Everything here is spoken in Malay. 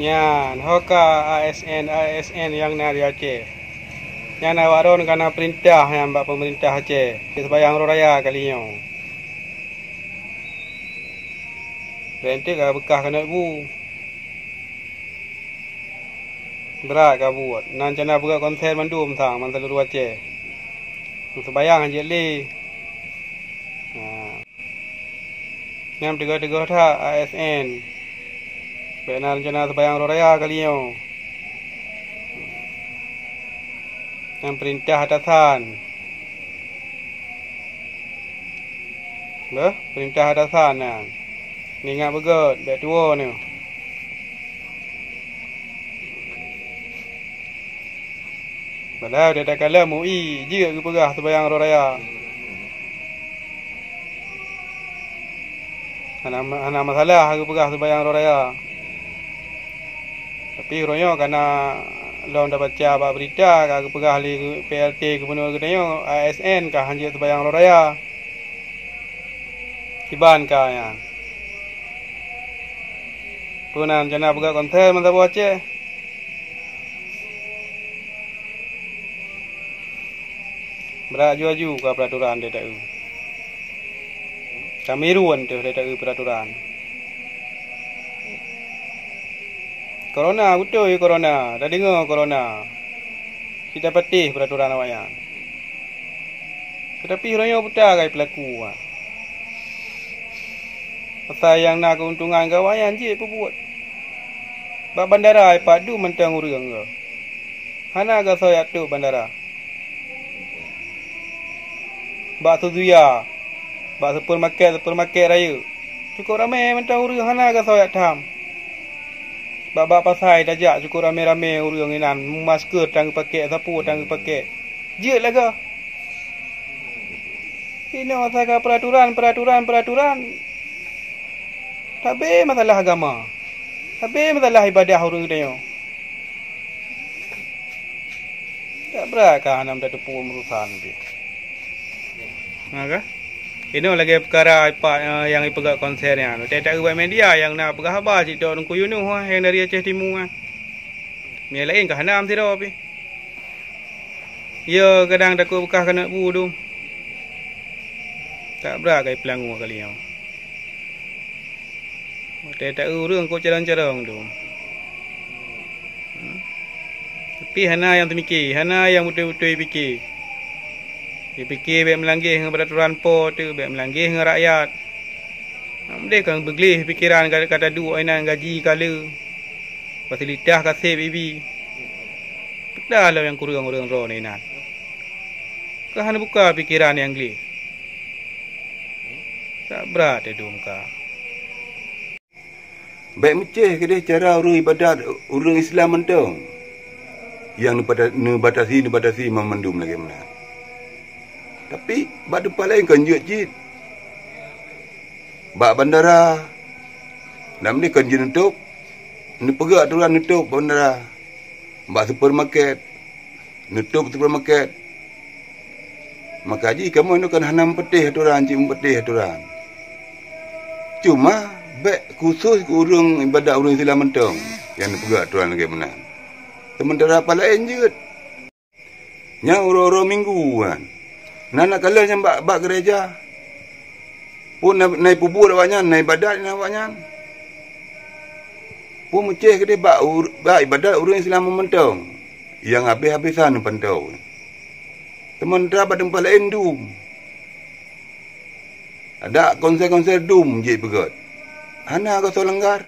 Nyan, hoka ASN yang nari Aceh. Nyan awaron karena perintah yang mbak pemerintah Aceh. Sebayang raya kalinya. Rentik lah bekah kena bu. Berat kah buat. Nan cana buka konser mandum sang man seluruh Aceh. Sebayang aja li. Nyam tiga-tiga tak ASN. Benar rencana sebayang raya kalinya. Yang perintah atasan. Perintah atasan nah. Ni ingat begot, beg tua ni. Padahal dia tak kalah MUI je ke perah sebayang raya. Ana masalah ke perah sebayang raya. Tapi ronyo karena lawan dapat baca berita ke perah li PLT ke benua kedanya ASN kah hanya sebayang raya. Kiban kah ya. Punan jana buka konser mantap Aceh. Berat ju ke peraturan dia tak. Kamerun tu dia tak peraturan. Corona betul corona. Dah dengar corona. Kita patih peraturan awaknya. Tetapi orangnya putar kai pelaku. Pasal yang nak keuntungan kawayan je apa buat. Bak bandara padu mentang urang ke. Hana ke saya tu bandara. Bak Suzuya. Bak supermarket raya. Cukup ramai mentang urang hana ke saya tam. Bak pasai dajak cukup ramai-ramai urang inan masker tang pakai sapu tang pakai. Je lah ke. Ini masalah peraturan. Tapi masalah agama. Tapi masalah ibadah orang dia. Tak berakah nam dah tepu urusan dia. Maka ini lagi perkara yang ipegak konsernya. Tak buat media yang nak pegah khabar cerita orang Kuyunu yang dari Aceh Timur kan. Ni lain kah nam tidak api. Ya kadang takut bekah kena budu. Tak berakah pelangu kali yang. Tak urang kau carang-carang tu. Tapi hana yang termikir, hana yang betul-betul fikir. Dia fikir baik melanggar dengan peraturan po tu, baik melanggar dengan rakyat. Mereka kan bergelih fikiran kata dua ainan gaji kala. Fasilitas kasih baby. Dah lah yang kurang orang roh ni nak. Kau hana buka fikiran yang gelih. Tak berat dia muka. Baik Meceh ke dia cara orang ibadat orang Islam mentong. Yang batasi memendum lagi mana. Tapi bak tempat lain kan jit. Bak bandara. Nam ni kan jit nutup. Ni pegak aturan nutup bandara. Bak supermarket. Nutup supermarket. Maka haji kamu ni kan hanam petih aturan, cik petih aturan. Cuma baik khusus ke orang ibadat orang Islam mentong yang pegak aturan lagi mana. Sementara apa lain je. Nya orang-orang minggu kan. Nak kalah yang bak gereja. Pun naik pubu awaknya, naik ibadat awaknya. Pun Meceh ke dia bak ibadat orang Islam mentong. Yang habis-habisan pantau. Sementara pada tempat lain dum. Ada konser-konser dum je pegat. Hana kau so langgar.